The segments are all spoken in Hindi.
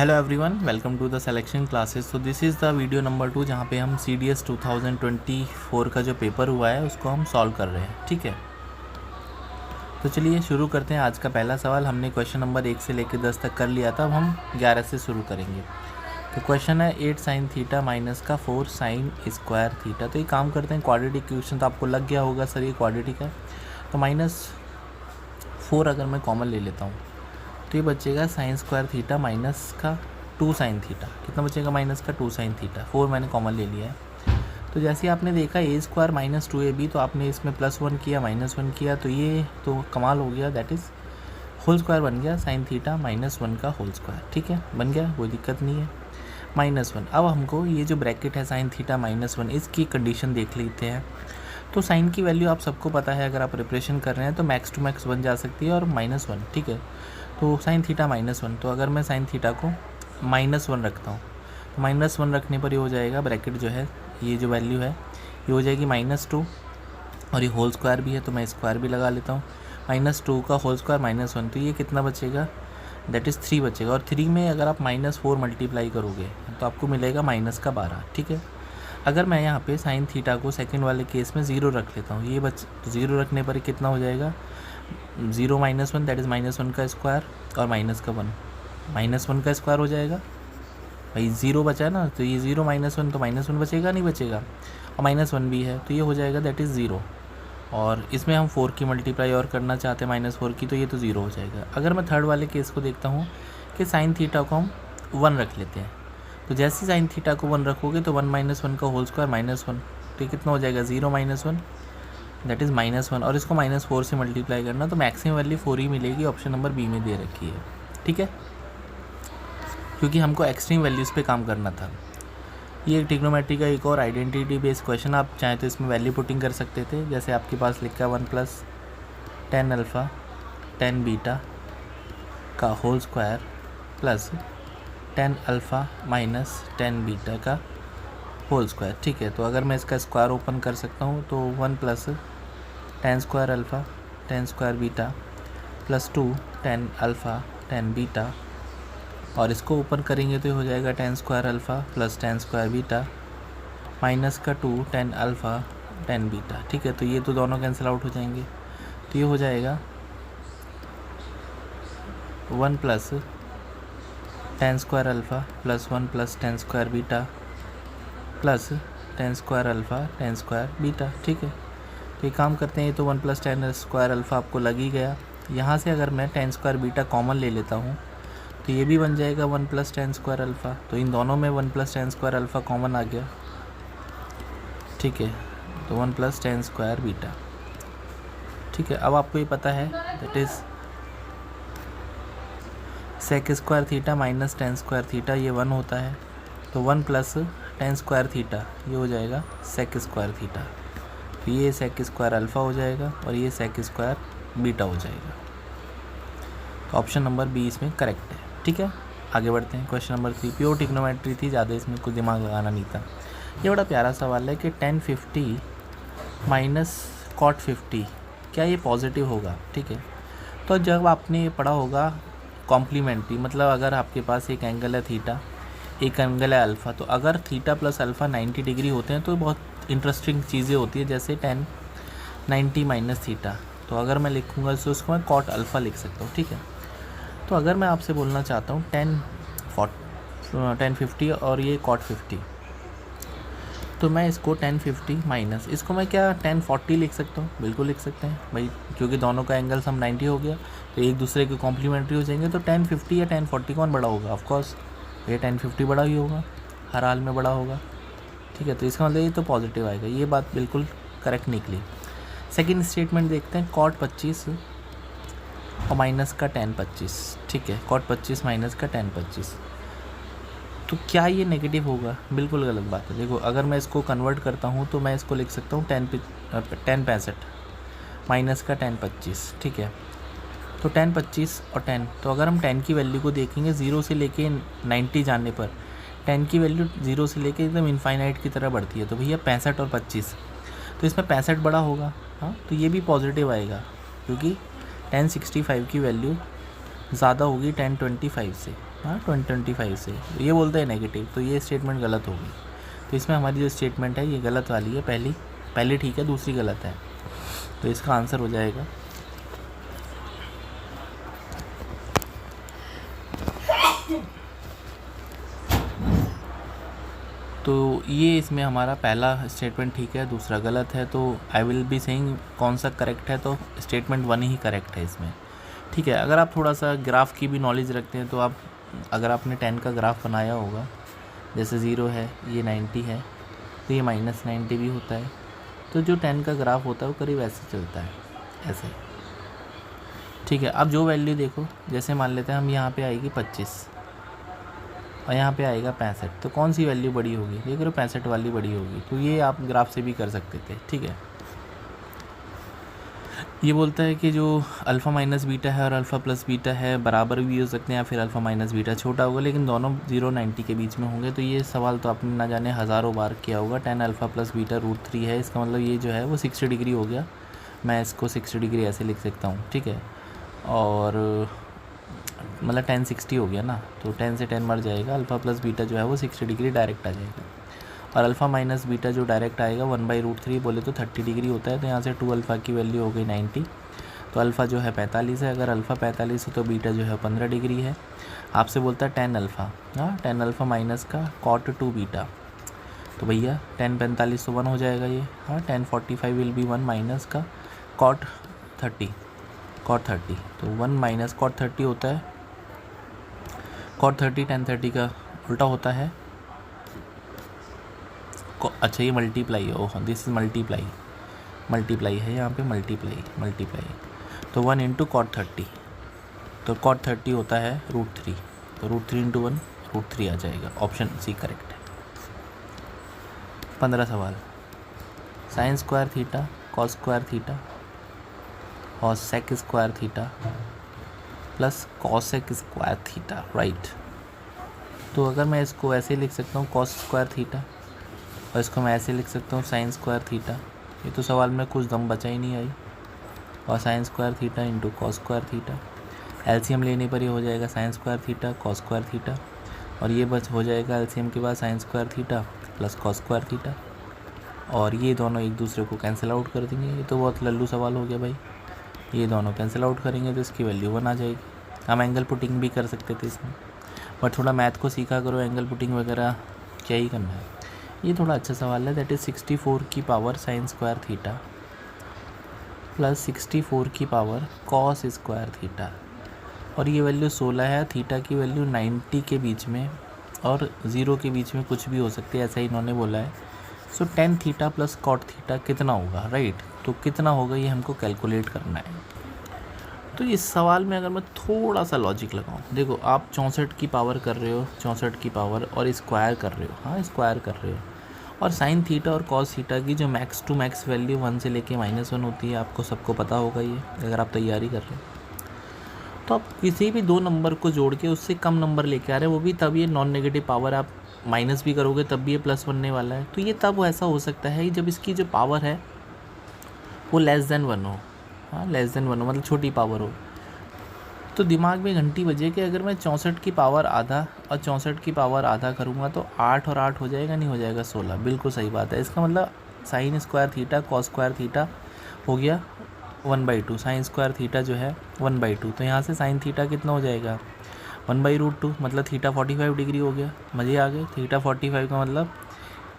Hello everyone, welcome to the selection classes. तो this is the video number 2 जहाँ पे हम CDS 2024 का जो पेपर हुआ है उसको हम सॉल्व कर रहे हैं। ठीक है, तो चलिए शुरू करते हैं। आज का पहला सवाल हमने क्वेश्चन नंबर 1 से लेकर 10 तक कर लिया था, अब हम 11 से शुरू करेंगे। तो क्वेश्चन है 8 साइन थीटा माइनस का 4 साइन स्क्वायर थीटा। तो ये काम करते हैं, क्वाड्रेटिक इक्वेशन तो आपको लग गया होगा सर ये क्वाड्रेटिक है। तो -4 अगर मैं कॉमन ले लेता हूँ तो ये बचेगा साइन स्क्वायर थीटा माइनस का 2 साइन थीटा। कितना बचेगा? माइनस का 2 साइन थीटा। 4 मैंने कॉमन ले लिया है। तो जैसे आपने देखा a स्क्वायर माइनस 2ab, तो आपने इसमें +1 किया -1 किया, तो ये तो कमाल हो गया, दैट इज़ होल स्क्वायर बन गया साइन थीटा -1 का होल स्क्वायर। ठीक है, बन गया, कोई दिक्कत नहीं है। -1। अब हमको ये जो ब्रैकेट है साइन थीटा -1, इसकी कंडीशन देख लेते हैं। तो साइन की वैल्यू आप सबको पता है, अगर आप प्रिपरेशन कर रहे हैं तो मैक्स टू मैक्स बन जा सकती है और -1। ठीक है, तो साइन थीटा -1, तो अगर मैं साइन थीटा को -1 रखता हूँ तो -1 रखने पर ये हो जाएगा, ब्रैकेट जो है ये जो वैल्यू है ये हो जाएगी -2, और ये होल स्क्वायर भी है तो मैं स्क्वायर भी लगा लेता हूँ। -2 का होल स्क्वायर -1, तो ये कितना बचेगा? दैट इज़ 3 बचेगा। और 3 में अगर आप -4 मल्टीप्लाई करोगे तो आपको मिलेगा -12। ठीक है, अगर मैं यहाँ पे साइन थीटा को सेकंड वाले केस में 0 रख लेता हूँ, ये 0 रखने पर कितना हो जाएगा? 0 -1 दैट इज़ -1 का स्क्वायर और माइनस का 1, -1 का स्क्वायर हो जाएगा। भाई 0 बचा है ना, तो ये 0 -1 तो -1 बचेगा, नहीं बचेगा? और -1 भी है तो ये हो जाएगा दैट इज़ 0। और इसमें हम 4 की मल्टीप्लाई और करना चाहते हैं -4 की, तो ये तो 0 हो जाएगा। अगर मैं थर्ड वाले केस को देखता हूँ कि साइन थीटा को हम 1 रख लेते हैं, तो जैसे साइन थीटा को 1 रखोगे तो 1 -1 का होल स्क्वायर -1, तो ये कितना हो जाएगा? 0 -1 दैट इज़ -1, और इसको -4 से मल्टीप्लाई करना, तो मैक्सिमम वैल्यू 4 ही मिलेगी। ऑप्शन नंबर बी में दे रखी है। ठीक है, क्योंकि हमको एक्सट्रीम वैल्यूज़ पे काम करना था। ये ट्रिग्नोमेट्री का एक और आइडेंटिटी बेस्ड क्वेश्चन, आप चाहें तो इसमें वैल्यू पुटिंग कर सकते थे। जैसे आपके पास लिखा 1 + tan अल्फ़ा tan बीटा का whole square plus tan alpha minus tan beta का होल स्क्वायर। ठीक है, तो अगर मैं इसका स्क्वायर ओपन कर सकता हूँ तो 1 + tan square alpha tan square beta plus 2 tan alpha tan beta, और इसको ओपन करेंगे तो हो जाएगा tan square alpha plus tan square beta minus का 2 tan अल्फ़ा tan बीटा। ठीक है, तो ये तो दोनों कैंसिल आउट हो जाएंगे, तो ये हो जाएगा 1 + tan square alpha plus 1 + tan square beta plus tan square alpha tan square beta. ठीक है, तो ये काम करते हैं, ये तो 1 + tan स्क्वायर अल्फ़ा आपको लग ही गया। यहाँ से अगर मैं tan स्क्वायर बीटा कॉमन ले लेता हूँ तो ये भी बन जाएगा 1 + tan स्क्वायर अल्फ़ा, तो इन दोनों में 1 + tan स्क्वायर अल्फ़ा कॉमन आ गया। ठीक है, तो 1 + tan स्क्वायर बीटा। ठीक है, अब आपको ये पता है that is sec square theta minus tan square theta, ये 1 होता है, तो 1 + tan स्क्वायर थीटा ये हो जाएगा सेक स्क्वायर थीटा, तो ये सेक स्क्वायर अल्फ़ा हो जाएगा और ये सेक स्क्वायर बीटा हो जाएगा। तो ऑप्शन नंबर बी इसमें करेक्ट है। ठीक है, आगे बढ़ते हैं। क्वेश्चन नंबर 3 प्योर ट्रिग्नोमेट्री थी, ज़्यादा इसमें कुछ दिमाग लगाना नहीं था। ये बड़ा प्यारा सवाल है कि tan 50 माइनस cot 50 क्या ये पॉजिटिव होगा? ठीक है, तो जब आपने ये पढ़ा होगा कॉम्प्लीमेंट्री, मतलब अगर आपके पास एक एंगल है थीटा, एक एंगल है अल्फ़ा, तो अगर थीटा प्लस अल्फ़ा 90 डिग्री होते हैं तो बहुत इंटरेस्टिंग चीज़ें होती है, जैसे tan 90 माइनस थीटा। तो अगर मैं लिखूँगा तो उसको मैं cot अल्फ़ा लिख सकता हूँ। ठीक है, तो अगर मैं आपसे बोलना चाहता हूँ tan 50 और ये cot 50, तो मैं इसको tan 50 माइनस, इसको मैं क्या tan 40 लिख सकता हूँ? बिल्कुल लिख सकते हैं भाई, क्योंकि दोनों का एंगल सम 90 हो गया तो एक दूसरे के कॉम्प्लीमेंट्री हो जाएंगे। तो tan 50 या tan 40 कौन बड़ा होगा? ऑफकोर्स ये tan 50 बड़ा ही होगा, हर हाल में बड़ा होगा। ठीक है, तो इसका मतलब ये तो पॉजिटिव आएगा, ये बात बिल्कुल करेक्ट निकली। सेकेंड स्टेटमेंट देखते हैं, cot 25 और माइनस का tan 25। ठीक है, cot 25 माइनस का tan 25, तो क्या ये नेगेटिव होगा? बिल्कुल गलत बात है। देखो, अगर मैं इसको कन्वर्ट करता हूँ तो मैं इसको लिख सकता हूँ tan 65 माइनस का tan 25। ठीक है, तो tan 25 और tan, तो अगर हम tan की वैल्यू को देखेंगे 0 से लेके 90 जाने पर tan की वैल्यू 0 से लेके एकदम इनफाइनाइट की तरह बढ़ती है। तो भैया 65 और 25, तो इसमें 65 बड़ा होगा। हाँ, तो ये भी पॉजिटिव आएगा क्योंकि tan 65 की वैल्यू ज़्यादा होगी tan 25 से। हाँ 25 से, ये बोलते हैं नेगेटिव, तो ये स्टेटमेंट गलत होगी। तो इसमें हमारी जो स्टेटमेंट है ये गलत वाली है, पहली ठीक है, दूसरी गलत है, तो इसका आंसर हो जाएगा तो ये इसमें हमारा पहला स्टेटमेंट ठीक है, दूसरा गलत है, तो आई विल बी सेइंग कौन सा करेक्ट है, तो स्टेटमेंट 1 ही करेक्ट है इसमें, ठीक है। अगर आप थोड़ा सा ग्राफ की भी नॉलेज रखते हैं तो आप, अगर आपने 10 का ग्राफ बनाया होगा, जैसे 0 है, ये 90 है, तो ये -90 भी होता है, तो जो 10 का ग्राफ होता है वो करीब ऐसे चलता है, ऐसे, ठीक है। अब जो वैल्यू देखो, जैसे मान लेते हैं हम, यहाँ पे आएगी 25 और यहाँ पे आएगा 65, तो कौन सी वैल्यू बड़ी होगी, देख रहे हो 65 वाली बड़ी होगी, तो ये आप ग्राफ से भी कर सकते थे, ठीक है। ये बोलता है कि जो अल्फ़ा माइनस बीटा है और अल्फ़ा प्लस बीटा है बराबर भी हो सकते हैं या फिर अल्फ़ा माइनस बीटा छोटा होगा, लेकिन दोनों 0-90 के बीच में होंगे। तो ये सवाल तो आपने ना जाने हज़ारों बार किया होगा। 10 अल्फ़ा प्लस बीटा √3 है, इसका मतलब ये जो है वो 60 डिग्री हो गया, मैं इसको 60 डिग्री ऐसे लिख सकता हूँ, ठीक है। और मतलब 10 60 हो गया ना, तो 10 से 10 मर जाएगा, अल्फ़ा प्लस बीटा जो है वो 60 डिग्री डायरेक्ट आ जाएगा, और अल्फ़ा माइनस बीटा जो डायरेक्ट आएगा 1/√3 बोले तो 30 डिग्री होता है, तो यहाँ से 2 अल्फ़ा की वैल्यू हो गई 90, तो अल्फ़ा जो है 45 है, अगर अल्फ़ा 45 है तो बीटा जो है 15 डिग्री है। आपसे बोलता है 10 अल्फ़ा, हाँ 10 अल्फ़ा माइनस का cot 2 बीटा, तो भैया 10 45 तो 1 हो जाएगा ये, हाँ 10 45 विल बी 1 माइनस का cot 30, तो 1 माइनस cot 30 होता है, cot 30 10 30 का उल्टा होता है, अच्छा ये मल्टीप्लाई है, ओह दिस इज मल्टीप्लाई है यहाँ पे, मल्टीप्लाई, तो 1 इंटू cot 30, तो cot 30 होता है √3, तो √3 इंटू 1 √3 आ जाएगा, ऑप्शन सी करेक्ट है। 15 सवाल, sine square theta cos square theta और sec square theta plus cosec square theta, right. तो अगर मैं इसको ऐसे लिख सकता हूँ कॉस स्क्वायर थीटा, और इसको मैं ऐसे लिख सकता हूँ साइन स्क्वायर थीटा, ये तो सवाल में कुछ दम बचा ही नहीं आई, और sign square theta into cos square theta, LCM लेने पर ये हो जाएगा sign square theta cos square theta, और ये बस हो जाएगा एलसीएम के बाद sign square theta plus cos square theta, और ये दोनों एक दूसरे को कैंसिल आउट कर देंगे। ये तो बहुत लल्लू सवाल हो गया भाई, ये दोनों कैंसिल आउट करेंगे तो इसकी वैल्यू 1 आ जाएगी। हम एंगल पुटिंग भी कर सकते थे इसमें, बट थोड़ा मैथ को सीखा करो, एंगल पुटिंग वगैरह क्या ही करना है। ये थोड़ा अच्छा सवाल है, दैट इज़ 64 की power sine square theta plus 64 की पावर कॉस स्क्वायर थीटा, और ये वैल्यू 16 है, थीटा की वैल्यू 90 के बीच में और 0 के बीच में कुछ भी हो सकती है, ऐसा ही इन्होंने बोला है। सो 10 थीटा प्लस कॉट थीटा कितना होगा, राइट। तो कितना होगा ये हमको कैलकुलेट करना है। तो इस सवाल में अगर मैं थोड़ा सा लॉजिक लगाऊं, देखो आप 64 की पावर कर रहे हो, 64 की पावर और स्क्वायर कर रहे हो, हाँ स्क्वायर कर रहे हो, और साइन थीटा और कॉस थीटा की जो मैक्स टू मैक्स वैल्यू 1 से लेके -1 होती है, आपको सबको पता होगा ये, अगर आप तैयारी कर रहे हो। तो आप किसी भी दो नंबर को जोड़ के उससे कम नंबर लेके आ रहे हैं, वो भी तब ये नॉन नेगेटिव पावर आप माइनस भी करोगे तब भी ये प्लस बनने वाला है। तो ये तब ऐसा हो सकता है जब इसकी जो पावर है वो लेस देन 1 हो, हाँ लेस देन 1 हो, मतलब छोटी पावर हो। तो दिमाग में घंटी बजे कि अगर मैं 64 की पावर आधा और 64 की पावर आधा करूँगा तो 8 और 8 हो जाएगा, नहीं हो जाएगा 16, बिल्कुल सही बात है। इसका मतलब sign square theta cos square theta हो गया 1/2, साइन स्क्वायर थीटा जो है 1/2, तो यहाँ से साइन थीटा कितना हो जाएगा 1/√2, मतलब थीटा 45 डिग्री हो गया। मज़े आ गए, थीटा 45 का मतलब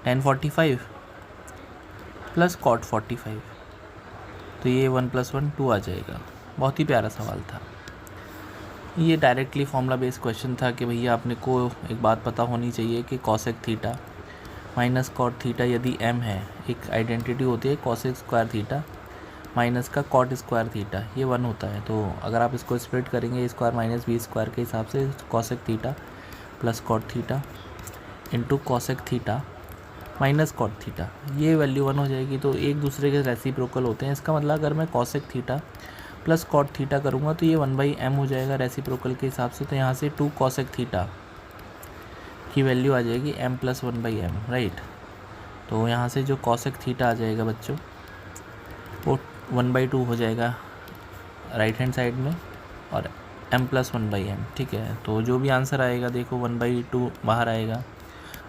tan 45 प्लस cot 45, तो ये 1 + 1 2 आ जाएगा। बहुत ही प्यारा सवाल था ये, डायरेक्टली फॉर्मूला बेस्ड क्वेश्चन था कि भैया आपने को एक बात पता होनी चाहिए कि cosec theta minus cot theta यदि m है, एक आइडेंटिटी होती है कॉसेक स्क्वायर थीटा माइनस का कॉट स्क्वायर थीटा, ये 1 होता है। तो अगर आप इसको स्प्लिट करेंगे स्क्वायर माइनस बी स्क्वायर के हिसाब से, cosec theta plus cot theta into cosec theta minus cot theta, ये वैल्यू 1 हो जाएगी। तो एक दूसरे के रेसिप्रोकल होते हैं। इसका मतलब अगर मैं cosec theta plus cot theta करूँगा तो ये 1/m हो जाएगा रेसिप्रोकल के हिसाब से। तो यहाँ से 2 कॉसेक थीटा की वैल्यू आ जाएगी m + 1/m, राइट। तो यहाँ से जो कॉसेक थीटा आ जाएगा बच्चों वो 1/2 हो जाएगा राइट हैंड साइड में, और m+1/n, ठीक है। तो जो भी आंसर आएगा देखो 1/2 बाहर आएगा,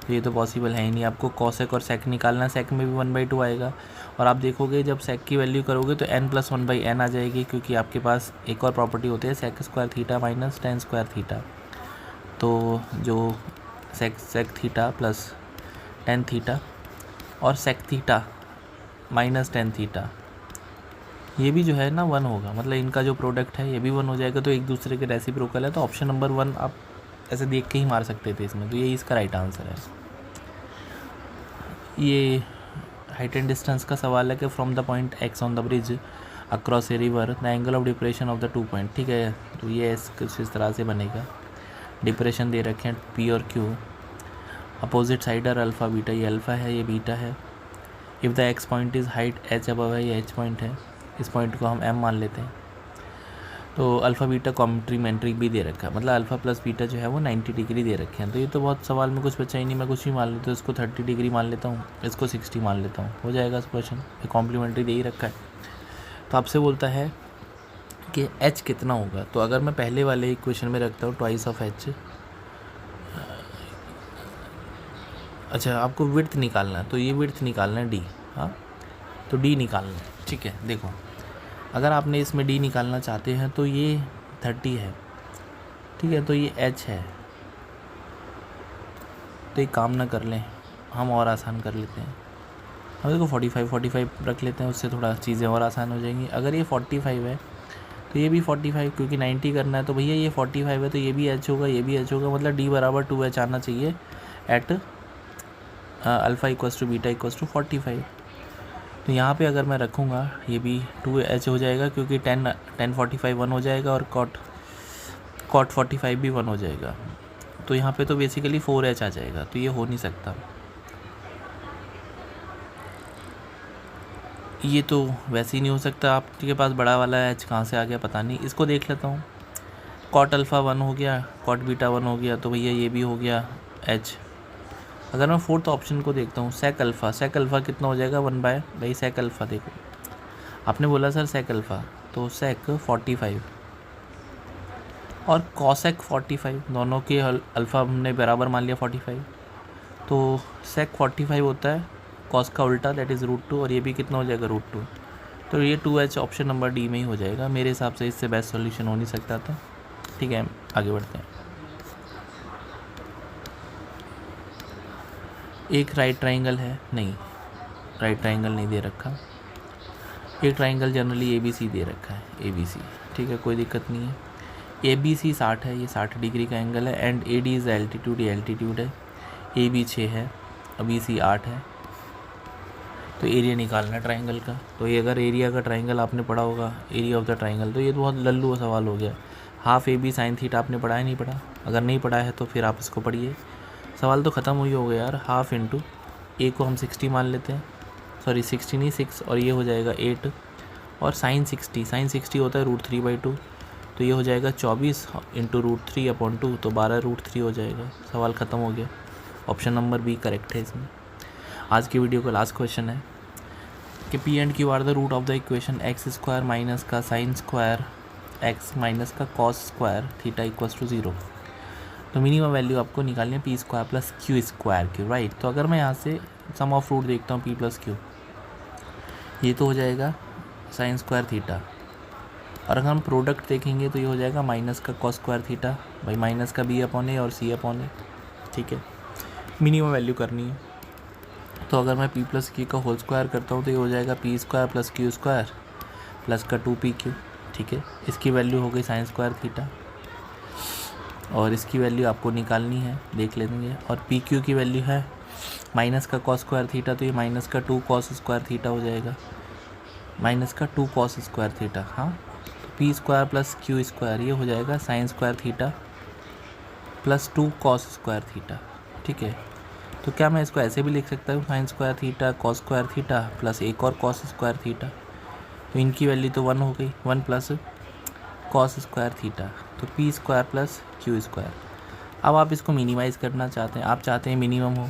तो ये तो पॉसिबल है ही नहीं। आपको कॉसेक और सेक निकालना है, सेक में भी 1/2 आएगा, और आप देखोगे जब सेक की वैल्यू करोगे तो n+1/n आ जाएगी, क्योंकि आपके पास एक और प्रॉपर्टी होती है sec² theta minus tan² theta. तो जो sec theta plus tan theta और sec theta minus tan theta, ये भी जो है ना 1 होगा, मतलब इनका जो प्रोडक्ट है ये भी 1 हो जाएगा, तो एक दूसरे के रेसिप्रोकल है। तो ऑप्शन नंबर 1 आप ऐसे देख के ही मार सकते थे इसमें, तो यही इसका राइट आंसर है। ये हाइट एंड डिस्टेंस का सवाल है कि from the point x on the bridge across a river the angle of depression of the 2 point, ठीक है। तो ये कुछ इस तरह से बनेगा, डिप्रेशन दे रखे हैं P और Q, opposite side are alpha beta, ये अल्फ़ा है ये बीटा है। If the x point is height h above है, ये h पॉइंट है, इस पॉइंट को हम m मान लेते हैं। तो अल्फ़ा बीटा कॉम्प्लीमेंट्री भी दे रखा है, मतलब अल्फ़ा प्लस बीटा जो है वो 90 डिग्री दे रखे हैं। तो ये तो बहुत सवाल में कुछ बचा ही नहीं, मैं कुछ भी मान लेता हूँ, इसको 30 डिग्री मान लेता हूँ, इसको 60 मान लेता हूँ, हो जाएगा इस क्वेश्चन। ये कॉम्प्लीमेंट्री दे ही रखा है। तो आपसे बोलता है कि h कितना होगा, तो अगर मैं पहले वाले इक्वेशन में रखता हूँ ट्वाइस ऑफ h, अच्छा आपको विड्थ निकालना है, तो ये विड्थ निकालना है d, हाँ तो d निकालना है, ठीक है। देखो अगर आपने इसमें d निकालना चाहते हैं तो ये 30 है, ठीक है, तो ये h है। तो एक काम ना कर लें, हम और आसान कर लेते हैं, हम देखो 45 रख लेते हैं, उससे थोड़ा चीज़ें और आसान हो जाएंगी। अगर ये 45 है तो ये भी 45, क्योंकि 90 करना है, तो भैया ये 45 है तो ये भी h होगा, ये भी h होगा, मतलब d बराबर 2h आना चाहिए at alpha equals to beta equals to 45। तो यहाँ पे अगर मैं रखूँगा ये भी 2h हो जाएगा, क्योंकि tan 45 1 हो जाएगा और cot 45 भी 1 हो जाएगा। तो यहाँ पे तो बेसिकली 4h आ जाएगा, तो ये हो नहीं सकता। ये तो वैसे ही नहीं हो सकता, आपके पास बड़ा वाला h कहाँ से आ गया पता नहीं। इसको देख लेता हूँ, cot अल्फ़ा 1 हो गया, cot बीटा 1 हो गया, तो भैया ये भी हो गया h। अगर मैं फोर्थ ऑप्शन को देखता हूँ sec अल्फ़ा कितना हो जाएगा 1 बाय, भाई sec अल्फ़ा देखो आपने बोला सर sec अल्फ़ा, तो sec 45 और cosec 45, दोनों के अल्फ़ा हमने बराबर मान लिया 45, तो sec 45 होता है cos का उल्टा, दैट इज़ √2, और ये भी कितना हो जाएगा √2। तो ये 2h ऑप्शन नंबर डी में ही हो जाएगा मेरे हिसाब से, इससे बेस्ट सॉल्यूशन हो नहीं सकता था। ठीक है आगे बढ़ते हैं। एक राइट ट्राइंगल है, नहीं राइट ट्राइंगल नहीं दे रखा, एक ट्राइंगल जनरली ABC दे रखा है, ABC, ठीक है कोई दिक्कत नहीं है। ABC 60 है, ये 60 डिग्री का एंगल है, एंड AD इज़ एल्टीट्यूड, ये एल्टीट्यूड है, AB 6 है, BC 8 है। तो एरिया निकालना है ट्राइंगल का, तो ये अगर एरिया का ट्राइंगल आपने पढ़ा होगा, एरिया ऑफ द ट्राइंगल, तो ये तो बहुत लल्लू सवाल हो गया। हाफ AB साइन थीटा आपने पढ़ा है नहीं पढ़ा? अगर नहीं पढ़ा है तो फिर आप इसको पढ़िए, सवाल तो ख़त्म हुई हो गया यार। हाफ इंटू ए को हम 60 मान लेते हैं, सॉरी 60 नहीं 6, और ये हो जाएगा 8, और साइन 60 होता है √3/2, तो ये हो जाएगा 24 इंटू √3/2, तो 12√3 हो जाएगा। सवाल ख़त्म हो गया, ऑप्शन नंबर बी करेक्ट है इसमें। आज की वीडियो का लास्ट क्वेश्चन है कि P and Q are the root of the equation x² minus का साइन स्क्वायर x माइनस का cos square theta equals to 0। तो मिनिमम वैल्यू आपको निकालनी है P² प्लस Q² की, राइट। तो अगर मैं यहाँ से सम ऑफ रूट देखता हूँ P प्लस Q, ये तो हो जाएगा साइन स्क्वायर थीटा, और अगर हम प्रोडक्ट देखेंगे तो ये हो जाएगा माइनस का कॉस स्क्वायर थीटा, भाई माइनस का B/A और C/A, ठीक है। मिनिमम वैल्यू करनी है, तो अगर मैं P प्लस Q का होल स्क्वायर करता हूँ तो ये हो जाएगा P² प्लस Q² प्लस का 2PQ, ठीक है। इसकी वैल्यू हो गई साइन स्क्वायर थीटा, और इसकी वैल्यू आपको निकालनी है, देख लेंगे। और PQ की वैल्यू है माइनस का कॉस स्क्वायर थीटा, तो ये माइनस का 2 कॉस स्क्वायर थीटा हो जाएगा, माइनस का 2 कॉस स्क्वायर थीटा, हाँ। तो P² प्लस Q² ये हो जाएगा sign square theta plus 2 cos square theta, ठीक है। तो क्या मैं इसको ऐसे भी लिख सकता हूँ, sign square theta cos square theta plus एक और कॉस स्क्वायर थीटा, तो इनकी वैल्यू तो 1 हो गई, 1 प्लस कॉस स्क्वायर थीटा, तो P² प्लस Q²। अब आप इसको मिनिमाइज़ करना चाहते हैं, आप चाहते हैं मिनिमम हो,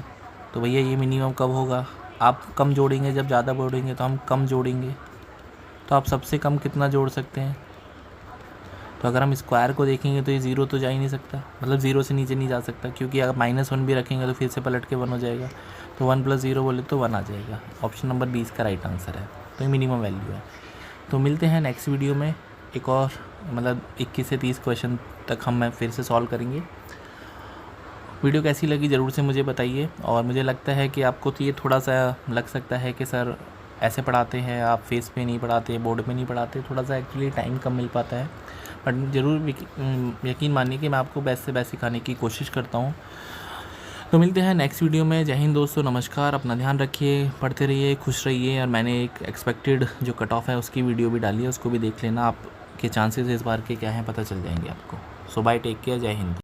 तो भैया ये मिनिमम कब होगा, आप कम जोड़ेंगे जब ज़्यादा जोड़ेंगे, तो हम कम जोड़ेंगे। तो आप सबसे कम कितना जोड़ सकते हैं, तो अगर हम स्क्वायर को देखेंगे तो ये 0 तो जा ही नहीं सकता, मतलब 0 से नीचे नहीं जा सकता, क्योंकि अगर -1 भी रखेंगे तो फिर से पलट के 1 हो जाएगा। तो 1 + 0 बोले तो 1 आ जाएगा। ऑप्शन नंबर 20 का राइट आंसर है। तो ये मिनिमम वैल्यू है। तो मिलते हैं नेक्स्ट वीडियो में, एक और मतलब 21 से 30 क्वेश्चन तक हम फिर से सॉल्व करेंगे। वीडियो कैसी लगी ज़रूर से मुझे बताइए। और मुझे लगता है कि आपको तो ये थोड़ा सा लग सकता है कि सर ऐसे पढ़ाते हैं आप, फेस पे नहीं पढ़ाते, बोर्ड पे नहीं पढ़ाते, थोड़ा सा एक्चुअली टाइम कम मिल पाता है। बट ज़रूर यकीन मानिए कि मैं आपको बेस्ट से बेस्ट सिखाने की कोशिश करता हूँ। तो मिलते हैं नेक्स्ट वीडियो में। जय हिंद दोस्तों, नमस्कार। अपना ध्यान रखिए, पढ़ते रहिए, खुश रहिए। और मैंने एक एक्सपेक्टेड जो कट ऑफ है उसकी वीडियो भी डाली है, उसको भी देख लेना। आपके चांसेस इस बार के क्या हैं पता चल जाएंगे आपको। सो बाय, टेक केयर, जय हिंद।